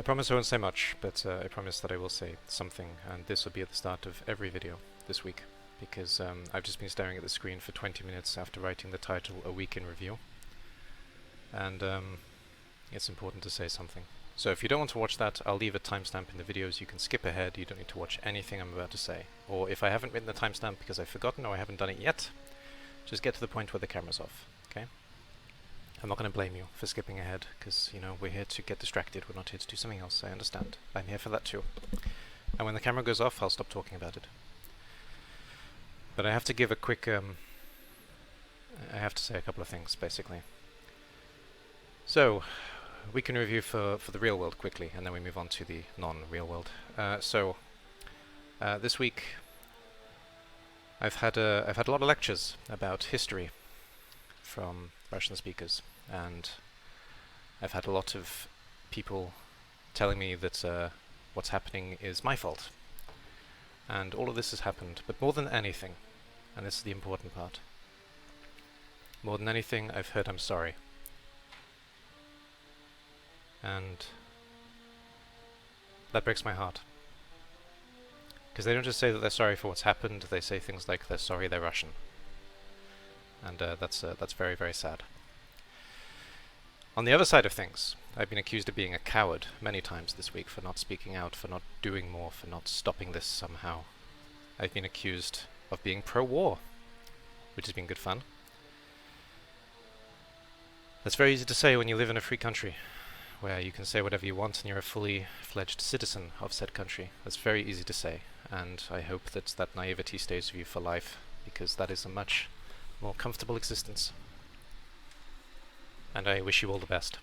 promise I won't say much, but I promise that I will say something, and this will be at the start of every video this week, because I've just been staring at the screen for 20 minutes after writing the title A Week in Review, and it's important to say something. So if you don't want to watch that, I'll leave a timestamp in the videos. You can skip ahead, you don't need to watch anything I'm about to say. Or if I haven't written the timestamp because I've forgotten or I haven't done it yet, just get to the point where the camera's off, okay? I'm not going to blame you for skipping ahead, because, you know, we're here to get distracted, we're not here to do something else, I understand. I'm here for that too. And when the camera goes off, I'll stop talking about it. But I have to give a quick, I have to say a couple of things, basically. So, we can review for the real world quickly, and then we move on to the non-real world. This week, I've had a lot of lectures about history from Russian speakers, and I've had a lot of people telling me that what's happening is my fault. And all of this has happened, but more than anything, and this is the important part, more than anything, I've heard I'm sorry. And that breaks my heart. Because they don't just say that they're sorry for what's happened, they say things like they're sorry they're Russian. And that's very, very sad. On the other side of things, I've been accused of being a coward many times this week for not speaking out, for not doing more, for not stopping this somehow. I've been accused of being pro-war, which has been good fun. That's very easy to say when you live in a free country, where you can say whatever you want and you're a fully fledged citizen of said country. That's very easy to say, and I hope that that naivety stays with you for life, because that is a much more comfortable existence. And I wish you all the best.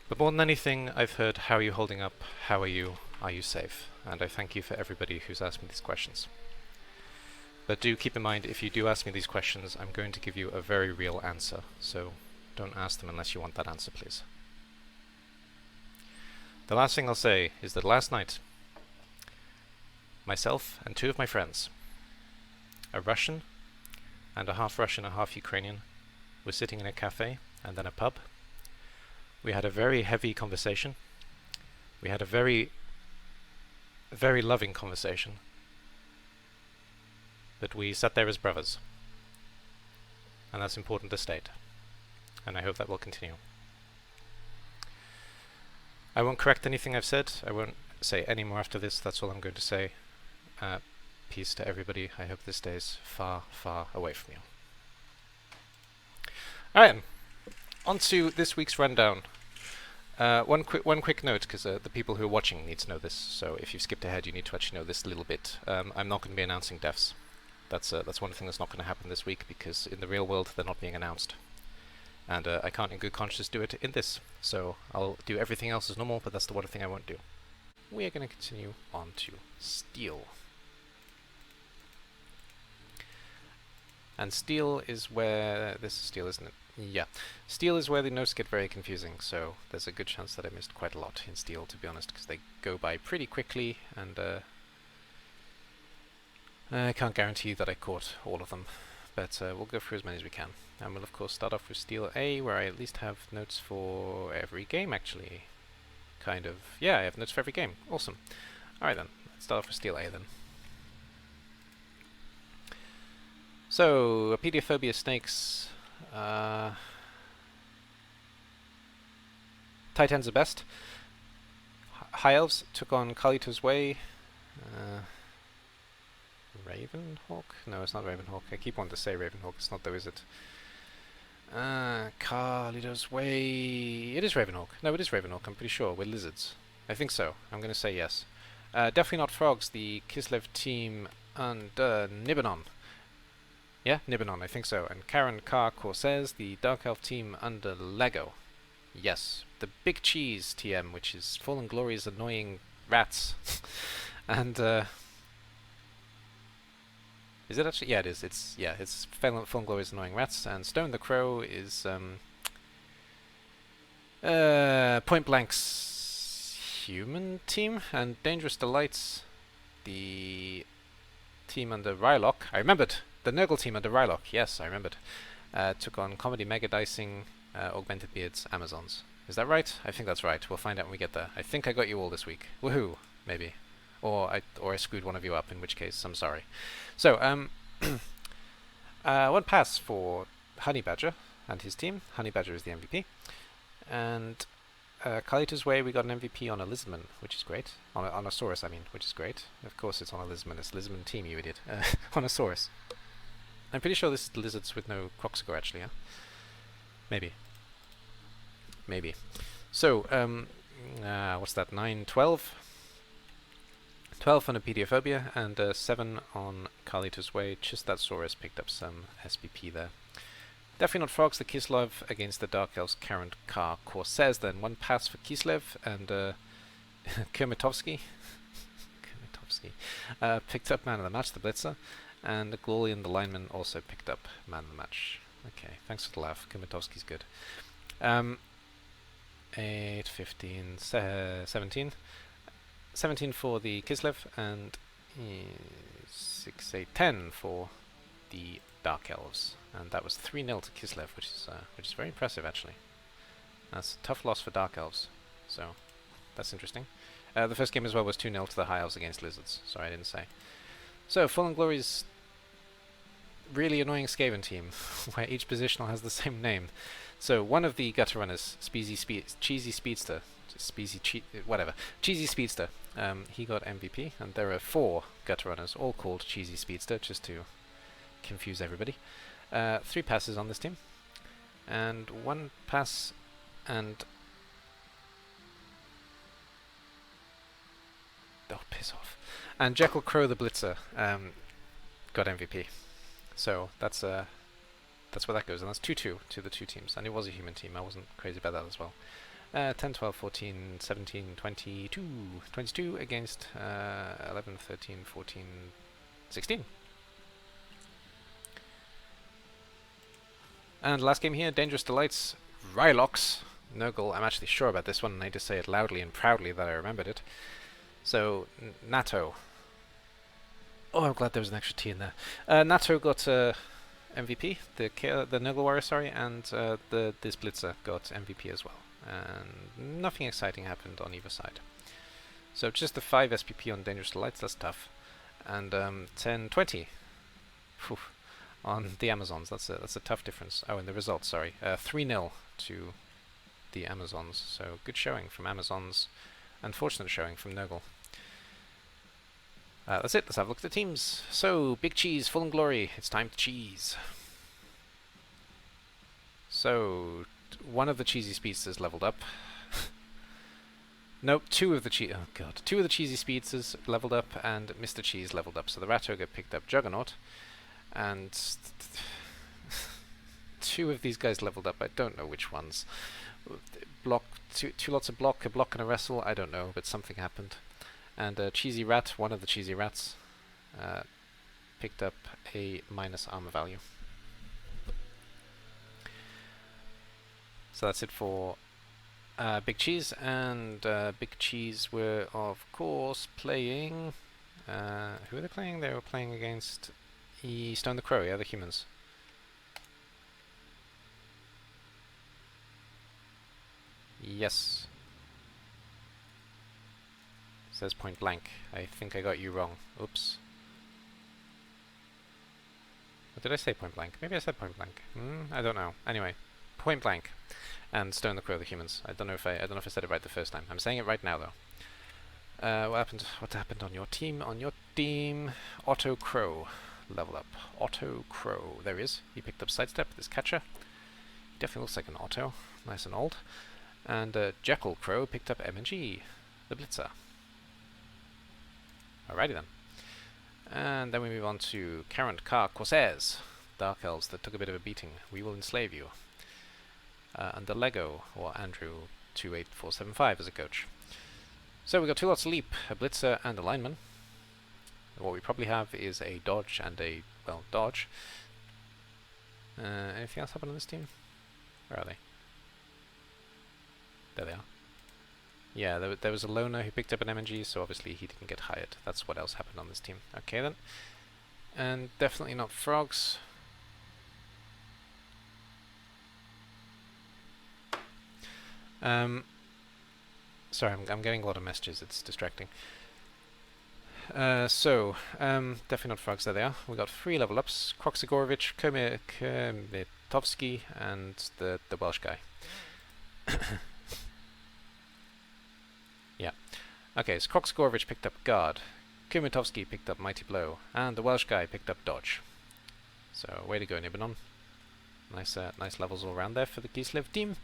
But more than anything, I've heard, how are you holding up? How are you? Are you safe? And I thank you for everybody who's asked me these questions. But do keep in mind, if you do ask me these questions, I'm going to give you a very real answer, so don't ask them unless you want that answer, please. The last thing I'll say is that last night, myself and two of my friends, a Russian and a half Russian, a half Ukrainian, were sitting in a cafe and then a pub. We had a very heavy conversation. We had a very, very loving conversation. But we sat there as brothers. And that's important to state. And I hope that will continue. I won't correct anything I've said. I won't say any more after this. That's all I'm going to say. Peace to everybody. I hope this stays far, far away from you. Alright, on to this week's rundown. One quick note, because the people who are watching need to know this, so if you've skipped ahead you need to actually know this a little bit. I'm not going to be announcing deaths. That's one thing that's not going to happen this week, because in the real world they're not being announced. And I can't in good conscience do it in this, so I'll do everything else as normal, but that's the one thing I won't do. We are going to continue on to steel. And steel is where... this is steel, isn't it? Yeah. Steel is where the notes get very confusing, so there's a good chance that I missed quite a lot in steel, to be honest, because they go by pretty quickly, and I can't guarantee that I caught all of them, but we'll go through as many as we can. And we'll of course start off with Steel A, where I at least have notes for every game, actually. Kind of. Yeah, I have notes for every game. Awesome. Alright then, let's start off with Steel A then. So, Apediophobia snakes. Tight ends are best. High Elves took on Kalito's Way. Ravenhawk? No, it's not Ravenhawk. I keep wanting to say Ravenhawk. It's not though, is it? Kalito's Way... It is Ravenhawk. No, it is Ravenhawk, I'm pretty sure. We're lizards. I think so. I'm going to say yes. Definitely not frogs. The Kislev team under Nibanon. Yeah, Nibanon, I think so. And Karen Carr Corsairs, the Dark Elf team under Lego. Yes. The Big Cheese TM, which is Fallen Glory's annoying rats. And, is it actually? Yeah, it is. It's Fallen Glory's annoying rats. And Stone the Crow is, Point Blank's human team. And Dangerous Delights, the team under Rylock. I remembered! The Nurgle team under Rylock, yes, I remembered. Took on Comedy Mega Dicing, Augmented Beards, Amazons. Is that right? I think that's right. We'll find out when we get there. I think I got you all this week. Woohoo! Maybe. Or I screwed one of you up, in which case I'm sorry. So, one pass for Honey Badger and his team. Honey Badger is the MVP. And Kalita's Way, we got an MVP on a Lizardman, which is great. On a Saurus, I mean, which is great. Of course it's on a Lizardman. It's Lizardman team, you idiot. On a Saurus. I'm pretty sure this is lizards with no Croxicore, actually, yeah? Maybe. Maybe. So, what's that? 9, 12? 12 on a Pediophobia, and 7 on Kalita's Way. Just that Saurus picked up some SPP there. Definitely not Frogs, the Kislev against the Dark Elves, Current Car Corsairs. Then 1 pass for Kislev, and Kermitovsky picked up Man of the Match, the Blitzer, and Glorian, the Lineman, also picked up Man of the Match. Okay, thanks for the laugh. Kermitovsky's good. 8, 15, 17. 17 for the Kislev, and 6, 8, 10 for the Dark Elves. And that was 3-0 to Kislev, which is very impressive, actually. That's a tough loss for Dark Elves, so that's interesting. The first game as well was 2-0 to the High Elves against Lizards. Sorry, I didn't say. So, Fallen Glory's really annoying Skaven team, where each positional has the same name. So, one of the gutter runners, Cheesy Speedster, Cheesy Speedster, he got MVP, and there are 4 gutter runners, all called Cheesy Speedster, just to confuse everybody. 3 passes on this team, and 1 pass, and oh, piss off. And Jekyll Crow the Blitzer got MVP. So that's where that goes, and that's 2-2 to the 2 teams, and it was a human team. I wasn't crazy about that as well. 10, 12, 14, 17, 22 against 11, 13, 14, 16. And last game here, Dangerous Delights, Rylox, Nurgle. I'm actually sure about this one, and I need to say it loudly and proudly that I remembered it. So, Natto. Oh, I'm glad there was an extra T in there. Natto got MVP, the Nurgle Warrior, sorry, and this Blitzer got MVP as well. And nothing exciting happened on either side. So just the 5 SPP on Dangerous Delights, that's tough. And 10, 20 on the Amazons, that's a tough difference. Oh, and the results, sorry. 3-0 to the Amazons, so good showing from Amazons. Unfortunate showing from Nurgle. That's it, let's have a look at the teams. So, Big Cheese, Fallen Glory, it's time to cheese. So, one of the Cheesy Speedsters leveled up. Nope, 2 of the Cheesy Speedsters leveled up, and Mr. Cheese leveled up. So the Ratogre picked up Juggernaut, and 2 of these guys leveled up. I don't know which ones. Block, two lots of block, a block and a wrestle, I don't know, but something happened. And Cheesy Rat, one of the Cheesy Rats, picked up a minus armor value. So that's it for Big Cheese, and Big Cheese were, of course, playing... who were they playing? They were playing against Stone the Crow, yeah, the humans. Yes. Says point blank. I think I got you wrong. Oops. What did I say, point blank? Maybe I said point blank. I don't know. Anyway, point blank. And Stone the Crow, the humans. I don't know if I said it right the first time. I'm saying it right now, though. What happened on your team? On your team, Otto Crow level up. Otto Crow. There he is. He picked up Sidestep, this catcher. He definitely looks like an Otto. Nice and old. And Jekyll Crow picked up M&G, the Blitzer. Alrighty then. And then we move on to Current Car Corsairs, Dark Elves that took a bit of a beating. We will enslave you. And the Lego, or Andrew 28475 as a coach. So we got 2 lots of Leap, a Blitzer and a Lineman. What we probably have is a Dodge and a, well, Dodge. Anything else happen on this team? Where are they? There they are. Yeah, there was a loner who picked up an M&G, so obviously he didn't get hired. That's what else happened on this team. Okay then. And definitely not Frogs. Sorry, I'm getting a lot of messages. It's distracting. Definitely not frogs. There they are. We got 3 level ups: Kroxigorovic, Komitovsky, and the Welsh guy. Yeah. Okay, so Kroxigorovic picked up guard, Komitovsky picked up mighty blow, and the Welsh guy picked up dodge. So way to go, Nibanon. Nice levels all around there for the Kislev team.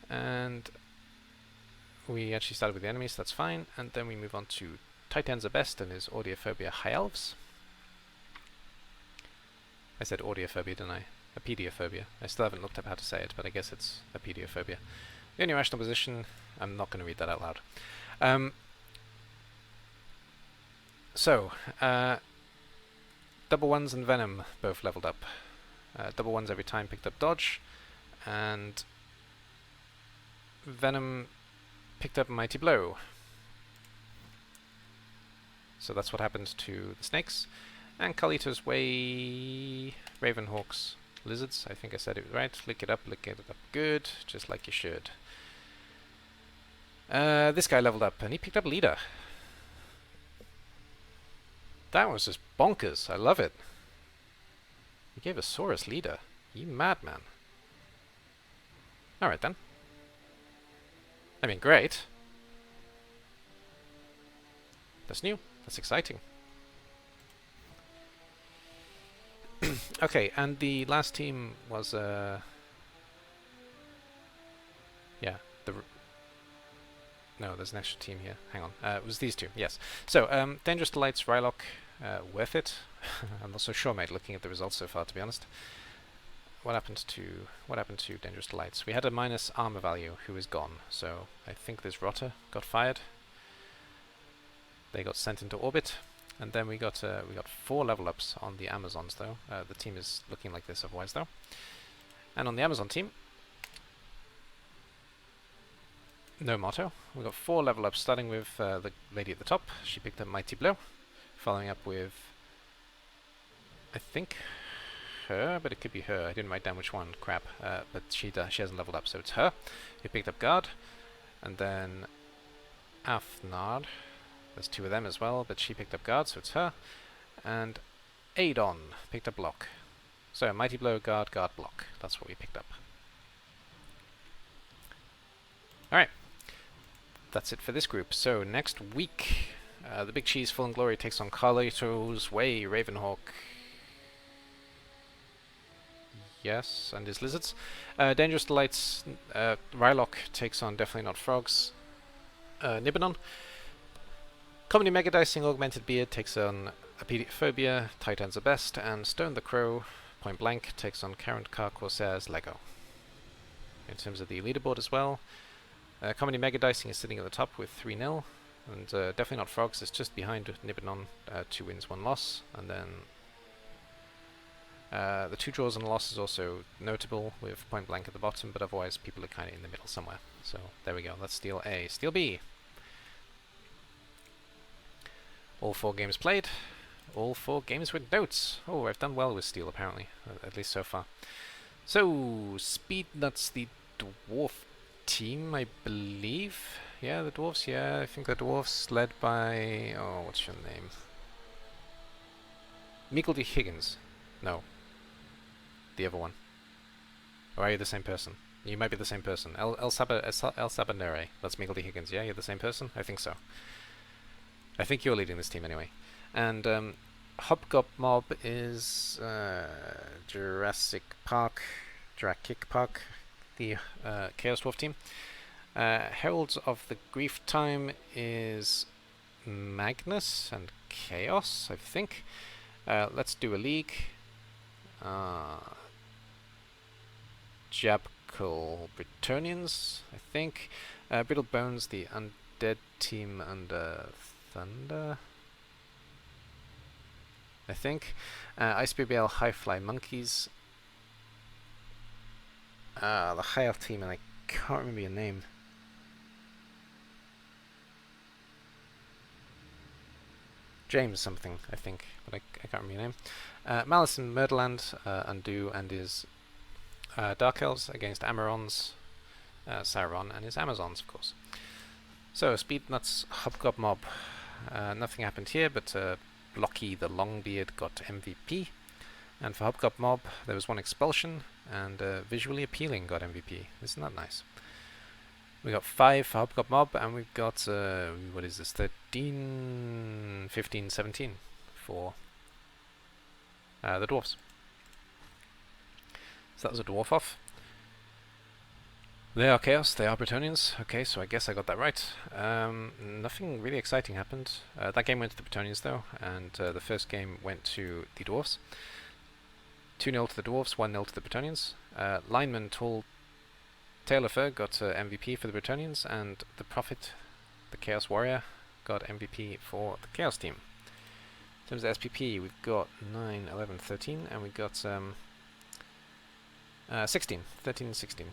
And we actually started with the enemies, so that's fine. And then we move on to Titans are best and his Audiophobia High Elves. I said audiophobia, didn't I? Apediophobia. I still haven't looked up how to say it, but I guess it's apediophobia. The only rational position, I'm not going to read that out loud. Double ones and Venom both leveled up. Double ones every time picked up dodge, and Venom picked up mighty blow. So that's what happened to the snakes. And Kalito's way, Ravenhawks, lizards. I think I said it right. Lick it up good, just like you should. This guy leveled up and he picked up leader. That was just bonkers. I love it. He gave a Saurus leader. You madman. Alright then. I mean, great. That's new. That's exciting. Okay, and the last team was no, there's an extra team here. Hang on. It was these two, yes. So, Dangerous Delights, Rylock, worth it. I'm not so sure, mate, looking at the results so far, to be honest. What happened to Dangerous Delights? We had a minus armor value who is gone, so I think this Rotter got fired. They got sent into orbit, and then we got 4 level ups on the Amazons though. The team is looking like this otherwise though. And on the Amazon team, no motto. We got 4 level ups, starting with the lady at the top. She picked up Mighty Blow, following up with, I think, her, but it could be her. I didn't write down which one. Crap. But she hasn't leveled up, so it's her. Who picked up guard, and then Afnard. There's 2 of them as well, but she picked up guard, so it's her. And Adon picked up block. So Mighty Blow, guard, guard, block. That's what we picked up. Alright. That's it for this group. So next week, the Big Cheese Full and Glory takes on Carlito's Way, Ravenhawk. Yes, and his lizards. Dangerous Delights, Rylock takes on Definitely Not Frogs, Nibanon. Comedy Mega Dicing Augmented Beard takes on Apediophobia, Titans are best, and Stone the Crow, Point Blank, takes on Current Car Corsairs, Lego. In terms of the leaderboard as well, Comedy Mega Dicing is sitting at the top with 3-0, and Definitely Not Frogs is just behind Nibanon, 2 wins, 1 loss, and then the 2 draws and a loss is also notable with Point Blank at the bottom, but otherwise people are kind of in the middle somewhere. So there we go, that's Steel A. Steel B. All 4 games played, all 4 games with notes. Oh, I've done well with Steel apparently, at least so far. So, Speed Nuts, the dwarf team, I believe. Yeah, the dwarves, yeah, I think the dwarves led by, oh, what's your name? Mickledy Higgins. No. The other one. Or are you the same person? You might be the same person. El Sabanere. That's Mickledy Higgins, yeah? You're the same person? I think so. I think you're leading this team anyway. And Hobgob Mob is Jurassic Park, the Chaos Dwarf team. Heralds of the Grief Time is Magnus and Chaos, I think. Let's do a league. Jabkal Britonians, I think. Brittle Bones, the Undead team under Thunder, I think. ICBBL Highfly Monkeys. The High Elf team, and I can't remember your name. James something, I think, but I can't remember your name. Malice in Murderland, Undo, and his Dark Elves against Amarons. Sauron and his Amazons, of course. So, Speednuts Hubgob Mob. Nothing happened here, but Blocky the Longbeard got MVP. And for Hubgob Mob, there was one expulsion, and Visually Appealing got MVP. Isn't that nice? We got 5 for Hubgob Mob, and we've got, what is this, 13, 15, 17 for the Dwarfs. So that was a Dwarf off. They are Chaos, they are Bretonnians. Okay, so I guess I got that right. Nothing really exciting happened. That game went to the Bretonnians though, and the first game went to the Dwarfs. 2-0 to the Dwarfs, 1-0 to the Bretonnians. Lineman Tall Tailorfer got MVP for the Bretonnians, and the Prophet, the Chaos Warrior, got MVP for the Chaos team. In terms of SPP, we've got 9, 11, 13, and we've got 16, 13 and 16.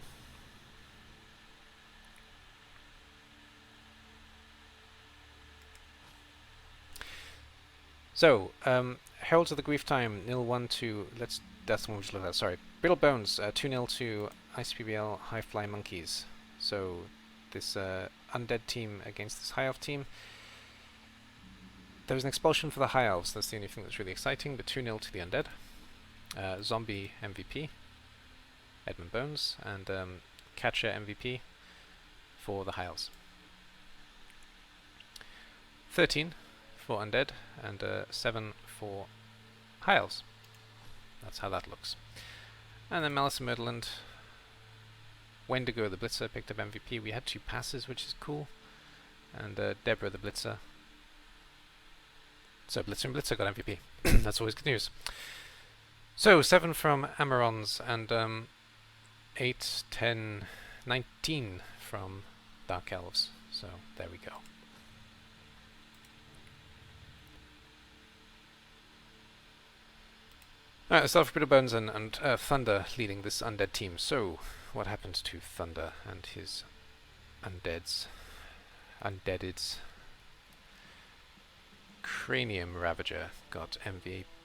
So, Heralds of the Grief Time, 0-1 to, that's the one we just looked at, sorry. Brittle Bones, 2-0 to ICBBL High Fly Monkeys. So, this undead team against this High Elf team. There was an expulsion for the High Elves, that's the only thing that's really exciting, but 2-0 to the undead. Zombie MVP, Edmund Bones, and Catcher MVP for the High Elves. 13 for undead, and 7 for High Elves. That's how that looks. And then Malice and Murderland, Wendigo the Blitzer picked up MVP. We had 2 passes, which is cool. And Deborah the Blitzer. So Blitzer and Blitzer got MVP. That's always good news. So 7 from Amarons, and 8, 10, 19 from Dark Elves. So there we go. Alright, let's start with Brittle Bones and Thunder leading this undead team. So, what happened to Thunder and his undeads? Cranium Ravager got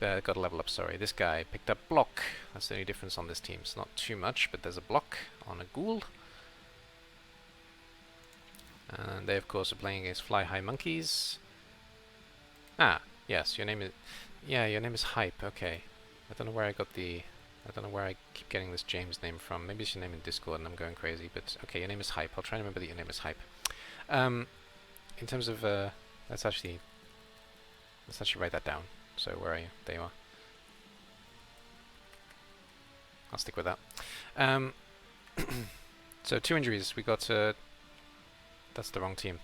got a level up, sorry. This guy picked up Block. That's the only difference on this team. It's not too much, but there's a Block on a Ghoul. And they, of course, are playing against Fly High Monkeys. Ah, yes, your name is Hype, okay. I don't know where I keep getting this James name from. Maybe it's your name in Discord and I'm going crazy, but okay, your name is Hype. I'll try and remember that your name is Hype. In terms of, let's actually write that down. So where are you? There you are. I'll stick with that. So 2 injuries. We got, that's the wrong team.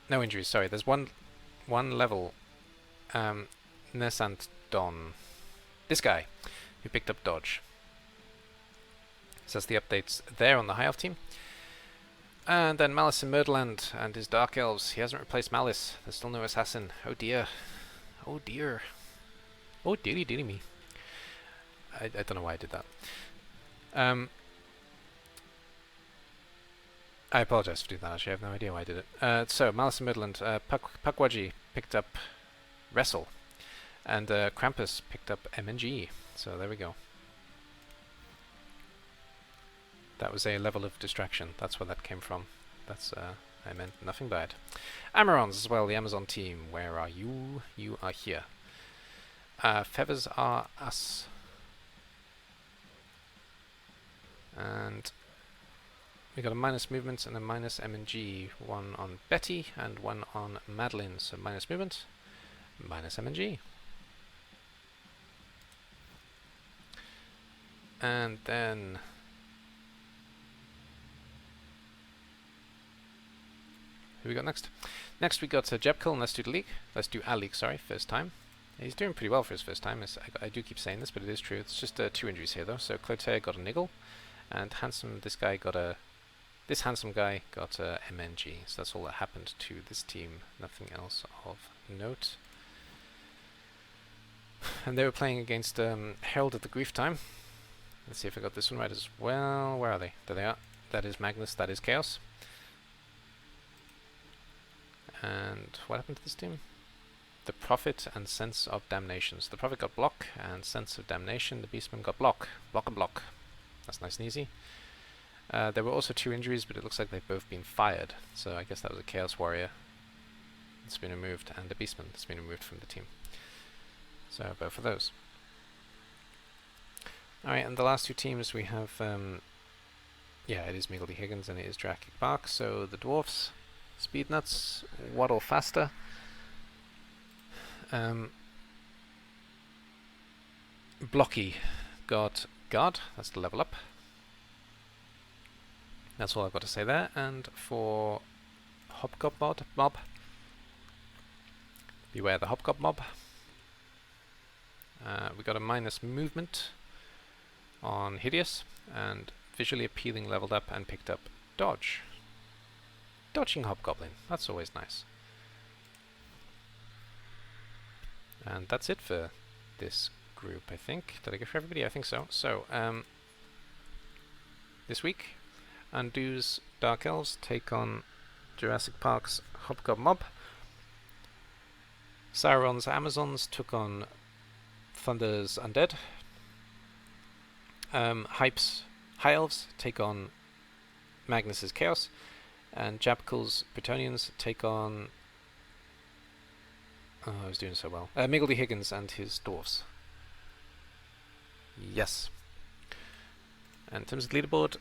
No injuries, sorry. There's one level, Nesant Don, this guy, who picked up Dodge. So that's the updates there on the High Elf team. And then Malice in Murderland and his Dark Elves. He hasn't replaced Malice. There's still no assassin. Oh dear. Oh dear. Oh dearie dearie me. I don't know why I did that. I apologize for doing that, actually. I have no idea why I did it. So, Malice in Murderland. Pukwudgie picked up Wrestle. And Krampus picked up MNG, so there we go. That was a level of distraction, that's where that came from. That's, I meant nothing bad. Amarons as well, the Amazon team, where are you? You are here. Feathers are us. And we got a minus movement and a minus MNG, one on Betty and one on Madeline, so minus movement, minus MNG. And then who we got next? Next we got Jebkill, and let's do the league. Let's do our league, sorry, first time. He's doing pretty well for his first time. I do keep saying this, but it is true. It's just 2 injuries here though. So Clotaire got a niggle, and handsome, this handsome guy got a MNG. So that's all that happened to this team. Nothing else of note. And they were playing against Herald of the Grief Time. Let's see if I got this one right as well. Where are they? There they are. That is Magnus, that is Chaos. And what happened to this team? The Prophet and Sense of Damnation. So the Prophet got Block, and Sense of Damnation. The Beastman got Block. Block and Block. That's nice and easy. There were also 2 injuries, but it looks like they've both been fired. So I guess that was a Chaos Warrior that's been removed, and a Beastman that's been removed from the team. So both of those. Alright, and the last 2 teams we have, yeah, it is Miggledy Higgins and it is Jurassic Park. So the Dwarfs, Speed Nuts, Waddle Faster. Blocky got Guard, that's the level up. That's all I've got to say there. And for Hobgob Mob, beware the Hobgob Mob. We got a minus movement on Hideous, and visually appealing leveled up and picked up Dodge. Dodging Hobgoblin, that's always nice. And that's it for this group, I think. Did I go for everybody? I think so. So, this week, Undo's Dark Elves take on Jurassic Park's Hobgob Mob. Sauron's Amazons took on Thunder's Undead. Hype's High Elves take on Magnus's Chaos. And Jabkal's Bretonians take on... Oh, I was doing so well. Miggledy Higgins and his Dwarfs. Yes. And in terms of the leaderboard,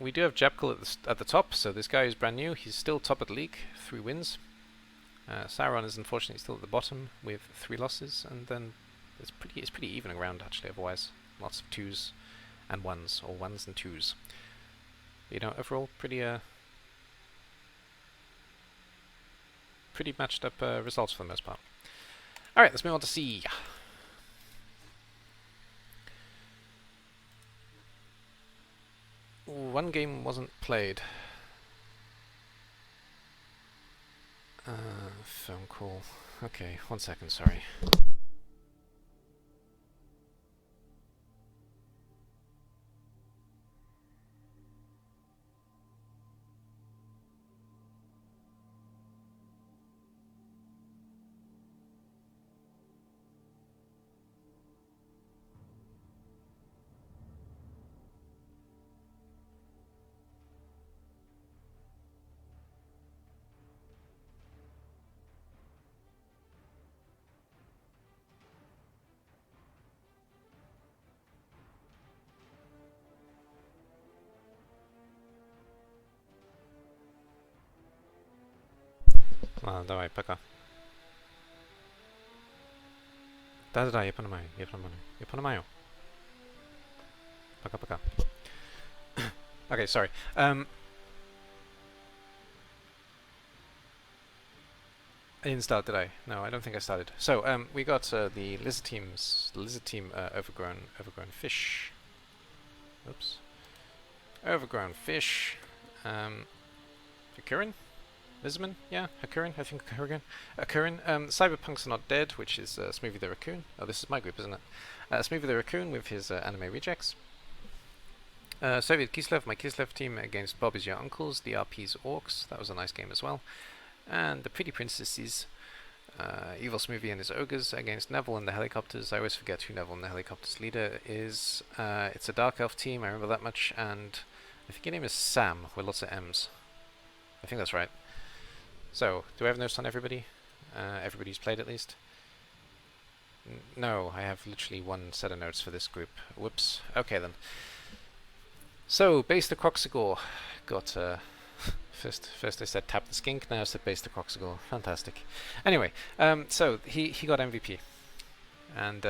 we do have Jabkal at the top, so this guy is brand new. He's still top of the league, 3 wins. Sauron is unfortunately still at the bottom with 3 losses, and then it's pretty even around actually otherwise. Lots of 2s and 1s, or 1s and 2s. But, you know, overall pretty matched up results for the most part. Alright, let's move on to C. One game wasn't played. Phone call. Okay, 1 second, sorry. No, dawaj, paka. Da, je po mają. Paka. Okay, sorry. I didn't start, did I? No, I don't think I started. So, we got the lizard team, overgrown fish. Oops. Overgrown fish. Hakurin? Lizardman? Yeah, Hakurin, I think Hakurin. Cyberpunks Are Not Dead, which is Smoothie the Raccoon. Oh, this is my group, isn't it? Smoothie the Raccoon with his anime rejects. Soviet Kislev, my Kislev team against Bob Is Your Uncles, the RP's Orcs. That was a nice game as well. And the Pretty Princesses, Evil Smoothie and his Ogres against Neville and the Helicopters. I always forget who Neville and the Helicopters leader is. It's a Dark Elf team, I remember that much, and I think your name is Sam, with lots of M's. I think that's right. So, do I have notes on everybody? Everybody's played at least? No, I have literally 1 set of notes for this group. Whoops. Okay then. So, Base the Croxigore got first I said tap the skink, now I said Base the Croxigore. Fantastic. Anyway, so he got MVP. And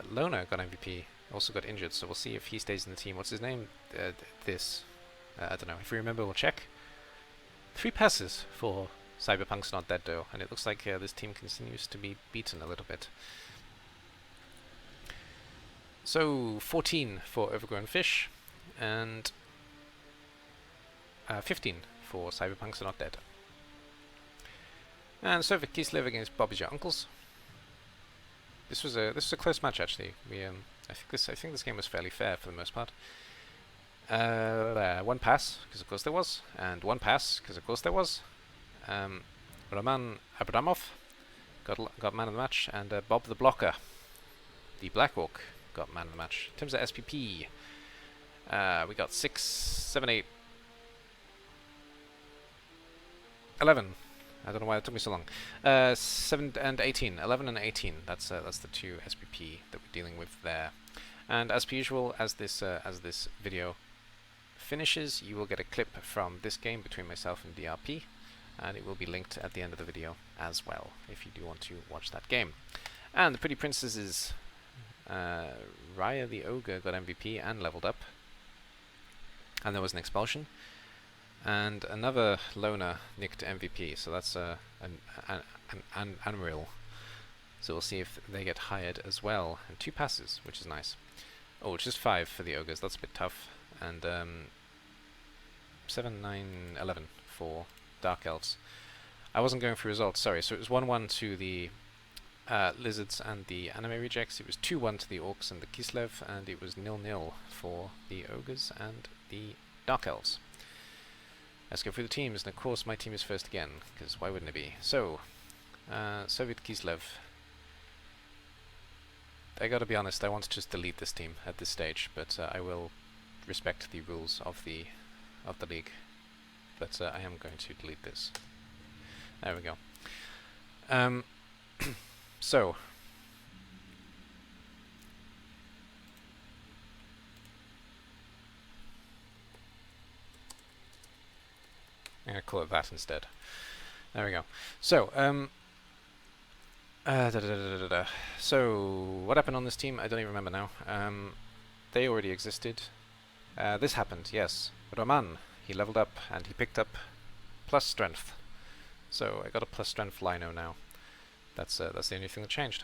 Lona got MVP, also got injured, so we'll see if he stays in the team. What's his name? I don't know. If we remember, we'll check. 3 passes for Cyberpunk's Not Dead though, and it looks like this team continues to be beaten a little bit. So 14 for Overgrown Fish, and 15 for Cyberpunk's Not Dead. And Soviet Kislev against Bob Is Your Uncles. This was a close match actually. I think this game was fairly fair for the most part. 1 pass, because of course there was, and 1 pass, because of course there was. Roman Abramov got man of the match, and Bob the Blocker, the Black Orc, got man of the match. In terms of SPP, We got 6, 7, 8, 11. I don't know why it took me so long. 7 and 18. 11 and 18. That's the two SPP that we're dealing with there. And as per usual, as this video finishes, you will get a clip from this game between myself and DRP, and it will be linked at the end of the video as well, if you do want to watch that game. And the Pretty Princesses, Raya the Ogre got MVP and leveled up, and there was an expulsion. And another loner nicked MVP, so that's an unreal. So we'll see if they get hired as well. And 2 passes, which is nice. Oh, just 5 for the ogres, that's a bit tough. And 7, 9, 11 for Dark Elves. I wasn't going through results, sorry. So it was 1-1 to the Lizards and the Anime Rejects. It was 2-1 to the Orcs and the Kislev, and it was 0-0 for the Ogres and the Dark Elves. Let's go through the teams, and of course my team is first again, because why wouldn't it be? So, Soviet Kislev. I gotta be honest, I want to just delete this team at this stage, but I will respect the rules of the league. But I am going to delete this. There we go. So, I'm going to call it that instead. There we go. So, so, what happened on this team? I don't even remember now. They already existed. This happened, yes. Roman, he leveled up and he picked up plus strength. So, I got a plus strength Lino now. That's the only thing that changed.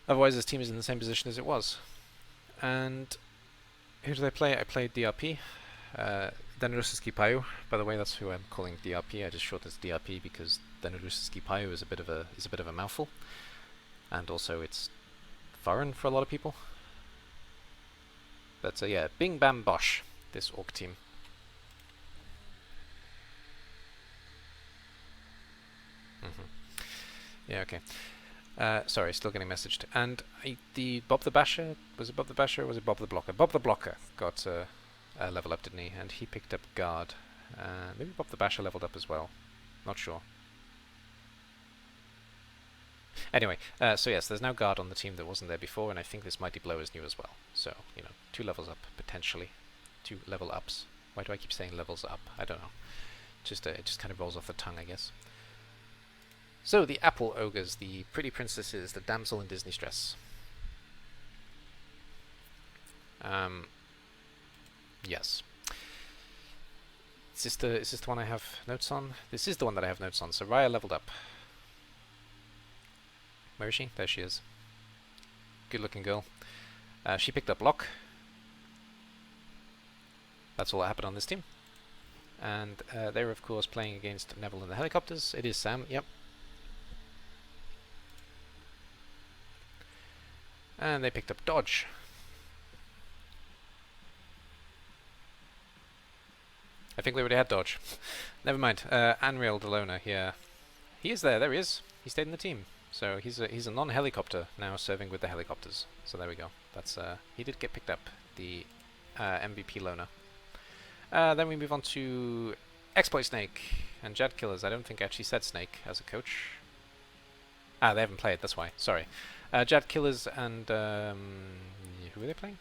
Otherwise, this team is in the same position as it was. And who did I play? I played DRP. Danuruski Payu, by the way, that's who I'm calling DRP. I just shortened it to DRP because Danuruski Payu is a bit of a mouthful, and also it's foreign for a lot of people. But yeah, Bing Bam Bosh, this orc team. Yeah, okay. Sorry, still getting messaged. And the Bob the Basher, was it Bob the Basher or was it Bob the Blocker? Bob the Blocker got level up, didn't he? And he picked up Guard. Maybe Bob the Basher leveled up as well. Not sure. Anyway, so yes, there's now Guard on the team that wasn't there before, and I think this Mighty Blow is new as well. So, 2 levels up, potentially. 2 level ups. Why do I keep saying levels up? I don't know. It just kind of rolls off the tongue, I guess. So, the Apple Ogres, the Pretty Princesses, the Damsel in Disney Stress. Yes. Is this the one I have notes on? This is the one that I have notes on. So Raya leveled up. Where is she? There she is. Good looking girl. She picked up Lock. That's all that happened on this team. And they were of course playing against Neville and the Helicopters. It is Sam, yep. And they picked up Dodge. I think they already had Dodge. Never mind. Anriel Delona here. He is there. There he is. He stayed in the team. So he's a non-helicopter now, serving with the helicopters. So there we go. That's he did get picked up, the MVP loner. Then we move on to Exploit Snake and Jad Killers. I don't think I actually said Snake as a coach. Ah, they haven't played. That's why. Sorry. Jad Killers and who are they playing?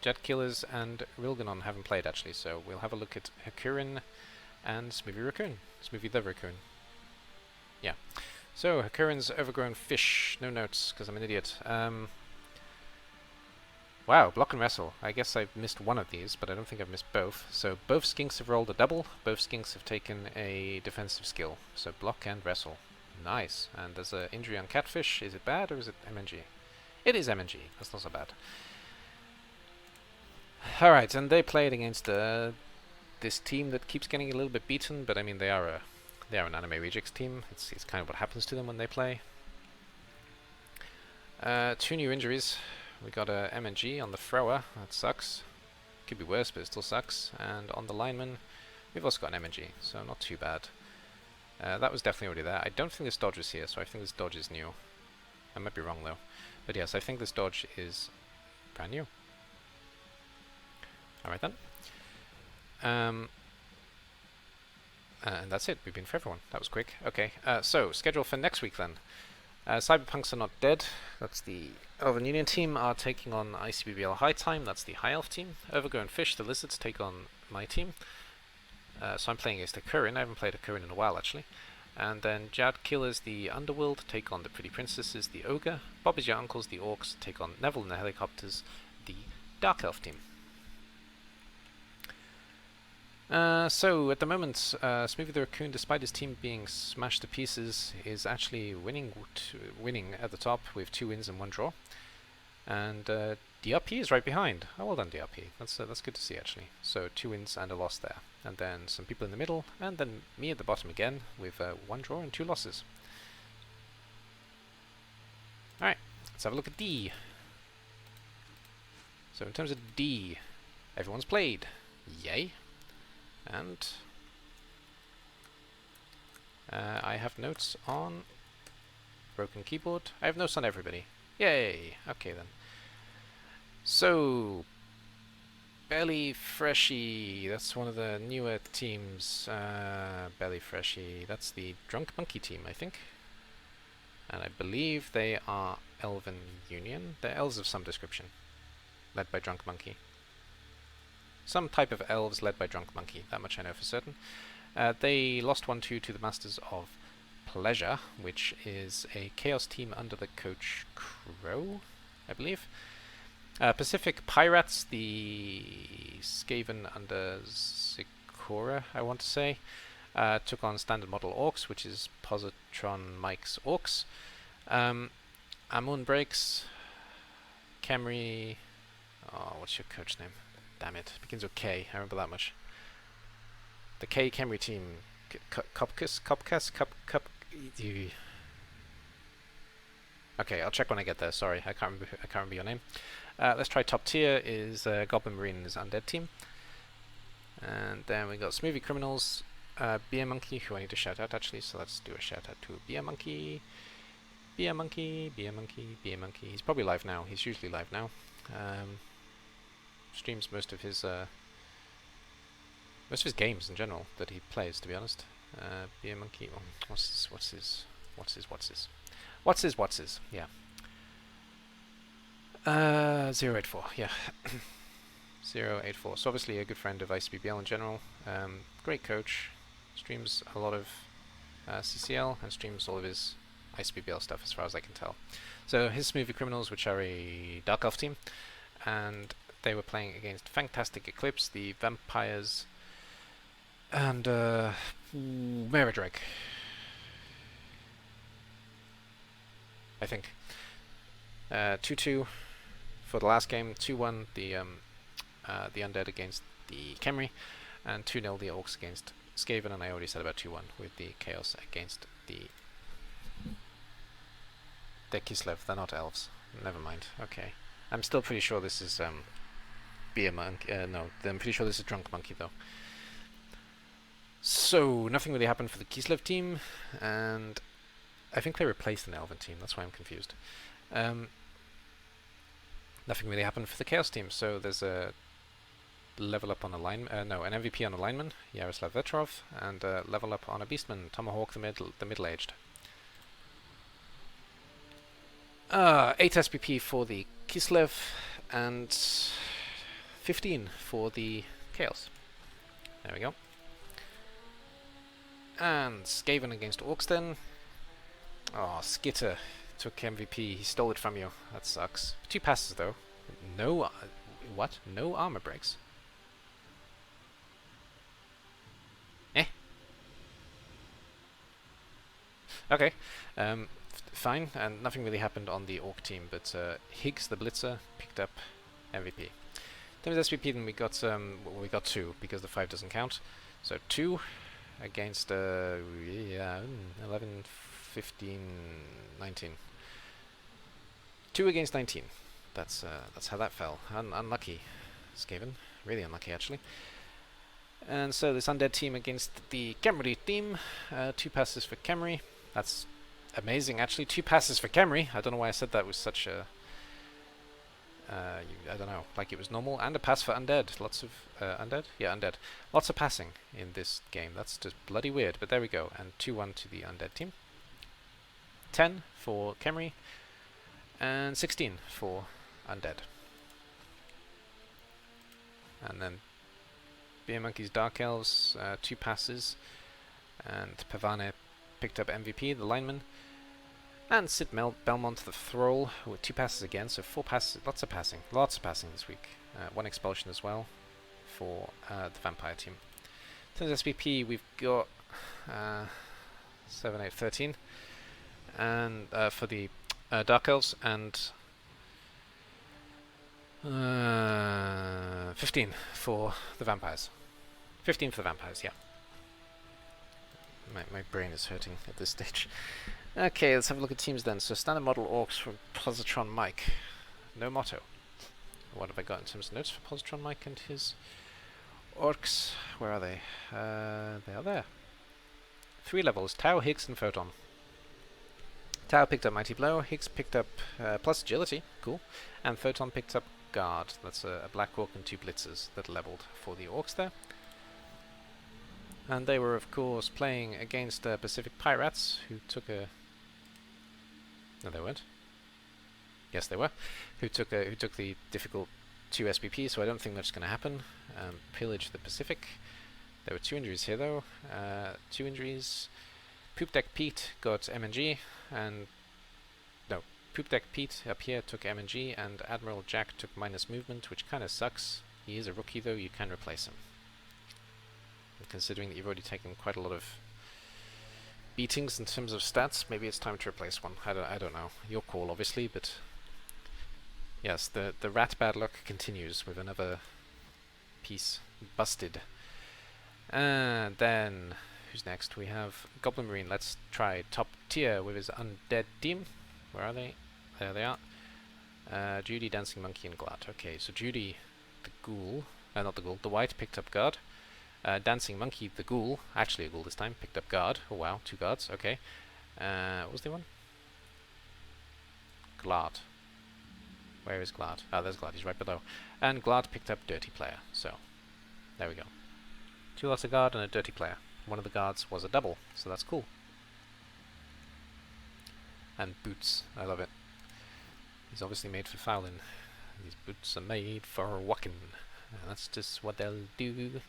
Jad Killers and Rilganon haven't played actually, so we'll have a look at Hakurin and Smoothie Raccoon. Smoothie the Raccoon. Yeah. So, Hakurin's Overgrown Fish. No notes, because I'm an idiot. Wow, Block and Wrestle. I guess I've missed one of these, but I don't think I've missed both. So, both skinks have rolled a double. Both skinks have taken a defensive skill. So, Block and Wrestle. Nice. And there's an injury on Catfish. Is it bad, or is it MNG? It is MNG. That's not so bad. Alright, and they played against this team that keeps getting a little bit beaten, but I mean they are an Anime Rejects team. It's kind of what happens to them when they play. 2 new injuries. We got a MNG on the thrower. That sucks. Could be worse, but it still sucks. And on the lineman, we've also got an MNG, so not too bad. That was definitely already there. I don't think this dodge is here, so I think this dodge is new. I might be wrong though. But yes, I think this dodge is Brand new. Alright then. And that's it. We've been for everyone. That was quick. Okay, so schedule for next week then. Cyberpunks Are Not Dead, that's the Elven Union team, are taking on ICBBL High Time, that's the High Elf team. Overgo and Fish, the Lizards, take on my team. So I'm playing against a Kurin. I haven't played a Kurin in a while actually. And then Jad Killers, the Underworld, take on the Pretty Princesses, the Ogre. Bob Is Your Uncles, the Orcs, take on Neville and the Helicopters, the Dark Elf team. So at the moment, Smoothie the Raccoon, despite his team being smashed to pieces, is actually winning at the top with 2 wins and 1 draw. And DRP is right behind. Oh, well done, DRP. That's good to see actually. So 2 wins and a loss there, and then some people in the middle, and then me at the bottom again with 1 draw and 2 losses. All right, let's have a look at D. So in terms of D, everyone's played. Yay. And I have notes on broken keyboard. I have notes on everybody. Yay! Okay then. So Belly Freshy, that's one of the newer teams. Belly Freshy, that's the Drunk Monkey team, I think. And I believe they are Elven Union. They're elves of some description, led by Drunk Monkey. Some type of elves led by Drunk Monkey, that much I know for certain. They lost 1-2 to the Masters of Pleasure, which is a Chaos team under the coach Crow, I believe. Pacific Pirates, the Skaven under Zikora, I want to say, took on Standard Model Orcs, which is Positron Mike's Orcs. Amun Breaks, Camry, oh, what's your coach name? Damn it, begins with K, I remember that much. The K Camry team, Cupcus. Okay, I'll check when I get there, sorry, I can't remember your name. Let's try top tier is Goblin Marine's Undead team. And then we got Smoothie Criminals, Beer Monkey, who I need to shout out actually, so let's do a shout out to Beer Monkey. Beer Monkey, Beer Monkey, Beer Monkey. He's probably live now, he's usually live now. Streams most of his games in general that he plays, to be honest. Beer Monkey, oh, what's his? Yeah. 084, yeah. 084. So obviously a good friend of ICBBL in general. Great coach. Streams a lot of CCL and streams all of his ICBBL stuff as far as I can tell. So his Smoothie Criminals, which are a Dark Elf team, and they were playing against Fantastic Eclipse, the Vampires, and Meradreg, I think. 2-2 for the last game, 2-1 the Undead against the Khemri, and 2-0 the Orcs against Skaven, and I already said about 2-1 with the Chaos against the Kislev. They're not elves. Never mind. Okay. I'm still pretty sure this is Beer Monkey. No, I'm pretty sure this is Drunk Monkey though. So nothing really happened for the Kislev team, and I think they replaced an Elven team. That's why I'm confused. Nothing really happened for the Chaos team. So there's a level up on a lineman. No, an MVP on a lineman, Yaroslav Vetrov, and a level up on a Beastman, Tomahawk the middle-aged. 8 SPP for the Kislev, and 15 for the Chaos. There we go. And Skaven against Orcs then. Oh, Skitter took MVP. He stole it from you. That sucks. 2 passes though. No, what? No armor breaks. Okay. Fine, and nothing really happened on the Orc team, but Higgs, the Blitzer, picked up MVP. Then with SPP, then we got 2 because the 5 doesn't count. So 2 against 11, 15, 19. 2 against 19. That's how that fell. Unlucky, Skaven. Really unlucky actually. And so this Undead team against the Khemri team. 2 passes for Khemri. That's amazing actually. 2 passes for Khemri. I don't know why I said that with such a I don't know, like it was normal, and a pass for undead. Lots of undead? Yeah, undead. Lots of passing in this game. That's just bloody weird, but there we go. And 2-1 to the undead team. 10 for Khemri, and 16 for undead. And then Beer Monkey's Dark Elves, 2 passes, and Pavane picked up MVP, the lineman. And Sid Belmont, the Thrall, with 2 passes again, so 4 passes, lots of passing this week. 1 expulsion as well for the Vampire team. In terms of SPP, we've got 7, 8, 13, and for the Dark Elves, and 15 for the Vampires. 15 for the Vampires, yeah. My brain is hurting at this stage. Okay, let's have a look at teams then. So standard model orcs from Positron Mike. No motto. What have I got in terms of notes for Positron Mike and his orcs? Where are they? They are there. 3 levels, Tau, Higgs and Photon. Tau picked up Mighty Blow, Higgs picked up plus Agility, cool, and Photon picked up Guard. That's a Black Orc and 2 Blitzers that leveled for the orcs there. And they were, of course, playing against Pacific Pirates, who took a... No, they weren't. Yes, they were. Who took the difficult 2 SPP, so I don't think that's going to happen. Pillage the Pacific. There were 2 injuries here, though. 2 injuries. Poop Deck Pete got MNG, and... No, Poop Deck Pete up here took MNG, and Admiral Jack took minus movement, which kind of sucks. He is a rookie, though. You can replace him. Considering that you've already taken quite a lot of beatings in terms of stats, maybe it's time to replace one. I don't know. Your call, obviously, but yes, the rat bad luck continues with another piece busted. And then who's next? We have Goblin Marine. Let's try top tier with his undead team. Where are they? There they are. Judy, Dancing Monkey, and Glad. Okay, so Judy, the ghoul, not the ghoul, the white picked up Guard. Dancing Monkey, the ghoul, actually a ghoul this time, picked up Guard. Oh wow, 2 guards, okay. What was the one? Glad. Where is Glad? Ah, there's Glad, he's right below. And Glad picked up Dirty Player, so there we go. 2 lots of Guard and a Dirty Player. One of the guards was a double, so that's cool. And boots, I love it. He's obviously made for fouling. These boots are made for walking. And that's just what they'll do.